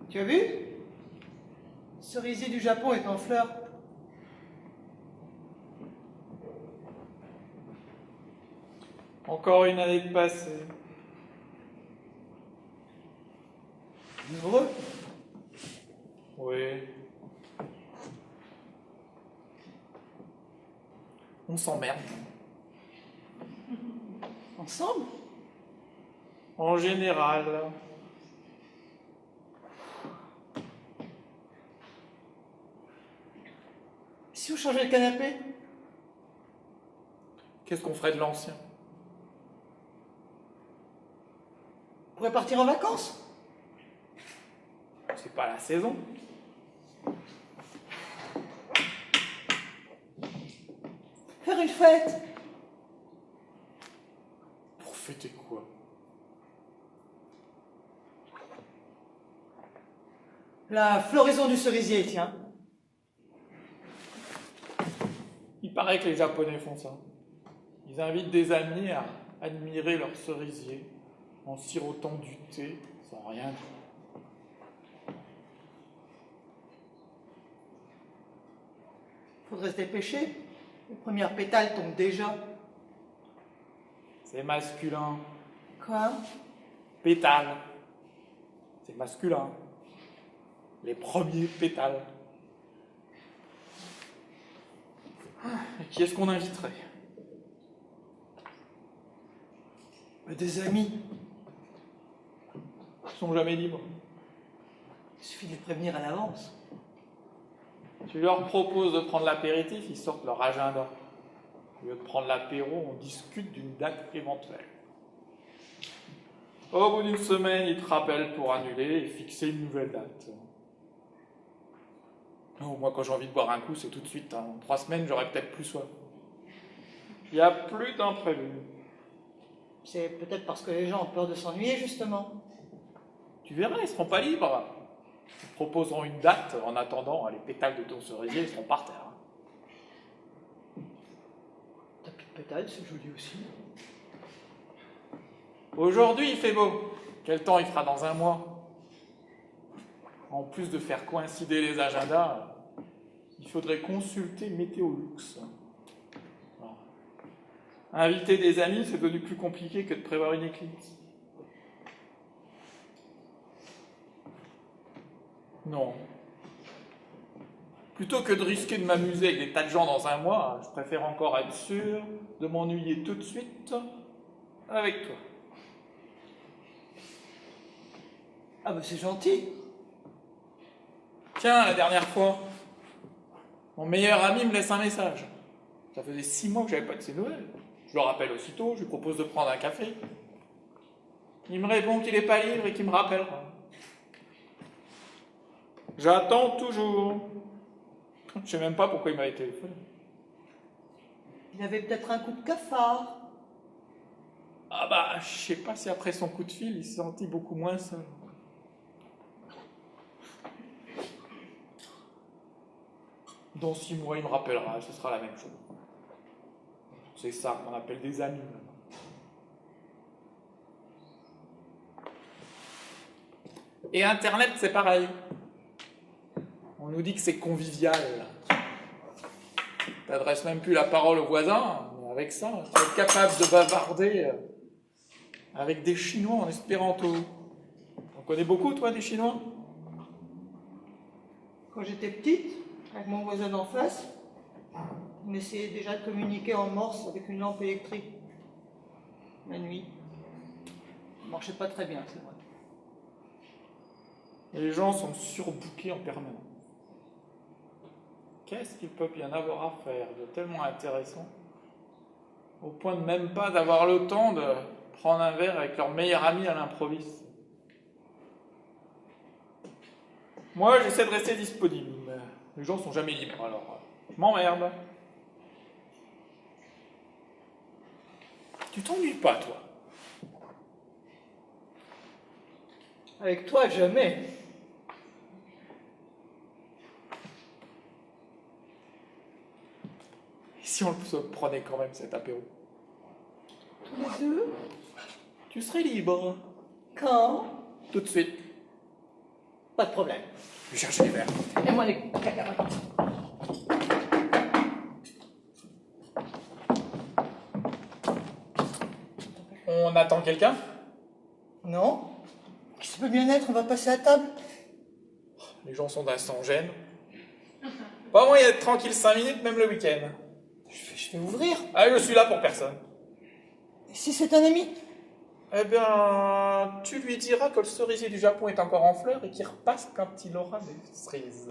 Tu as vu? Le cerisier du Japon est en fleurs. Encore une année de passée. Heureux. Oui. On s'emmerde. Ensemble? En général. Si on changeait le canapé? Qu'est-ce qu'on ferait de l'ancien? On pourrait partir en vacances? C'est pas la saison. Faire une fête? Pour fêter quoi? La floraison du cerisier, tiens. Il paraît que les Japonais font ça. Ils invitent des amis à admirer leur cerisier en sirotant du thé sans rien dire. Faudrait se dépêcher. Les premières pétales tombent déjà. C'est masculin. Quoi? Pétales. C'est masculin. Les premiers pétales. Et qui est-ce qu'on inviterait? Des amis. Ils sont jamais libres. Il suffit de les prévenir à l'avance. Tu leur proposes de prendre l'apéritif, ils sortent leur agenda. Au lieu de prendre l'apéro, on discute d'une date éventuelle. Au bout d'une semaine, ils te rappellent pour annuler et fixer une nouvelle date. Oh, moi, quand j'ai envie de boire un coup, c'est tout de suite. En 3 semaines, j'aurais peut-être plus soif. Il n'y a plus d'imprévu. C'est peut-être parce que les gens ont peur de s'ennuyer, justement. Tu verras, ils ne seront pas libres. Ils te proposeront une date. En attendant, les pétales de ton cerisier ils seront par terre. T'as plus de pétales, c'est joli aussi. Aujourd'hui, il fait beau. Quel temps il fera dans un mois? En plus de faire coïncider les agendas, il faudrait consulter Météolux. Alors, inviter des amis, c'est devenu plus compliqué que de prévoir une éclipse. Non. Plutôt que de risquer de m'amuser avec des tas de gens dans un mois, je préfère encore être sûr de m'ennuyer tout de suite avec toi. Ah bah c'est gentil. Tiens, la dernière fois, mon meilleur ami me laisse un message. Ça faisait 6 mois que j'avais pas de ses nouvelles. Je le rappelle aussitôt, je lui propose de prendre un café. Il me répond qu'il n'est pas libre et qu'il me rappellera. J'attends toujours. Je sais même pas pourquoi il m'avait téléphoné. Il avait peut-être un coup de cafard. Ah bah, je sais pas si après son coup de fil, il s'est senti beaucoup moins seul. Dans 6 mois, il me rappellera, ce sera la même chose. C'est ça qu'on appelle des amis. Et Internet, c'est pareil. On nous dit que c'est convivial. T'adresses même plus la parole au voisin, mais avec ça, tu es capable de bavarder avec des Chinois en espéranto. On connaît beaucoup, toi, des Chinois? Quand j'étais petite, avec mon voisin d'en face, on essayait déjà de communiquer en morse avec une lampe électrique. La nuit. Ça marchait pas très bien, c'est vrai. Les gens sont surbookés en permanence. Qu'est-ce qu'il peut bien avoir à faire de tellement intéressant, au point de même pas d'avoir le temps de prendre un verre avec leur meilleur ami à l'improviste? Moi, j'essaie de rester disponible, mais les gens sont jamais libres, alors je m'emmerde. Tu t'ennuies pas, toi? Avec toi, jamais. Et si on se prenait quand même cet apéro? Tous les deux? Tu serais libre. Quand? Tout de suite. Pas de problème. Je vais chercher les verres. Et moi, les cacahuètes. On attend quelqu'un? Non? Ça peut bien être, on va passer à table. Les gens sont d'un sans gêne. Pas moyen d'être tranquille 5 minutes, même le week-end. Je vais ouvrir. Ah, je suis là pour personne. Et si c'est un ami? Eh bien, tu lui diras que le cerisier du Japon est encore en fleurs et qu'il repasse quand il aura des cerises.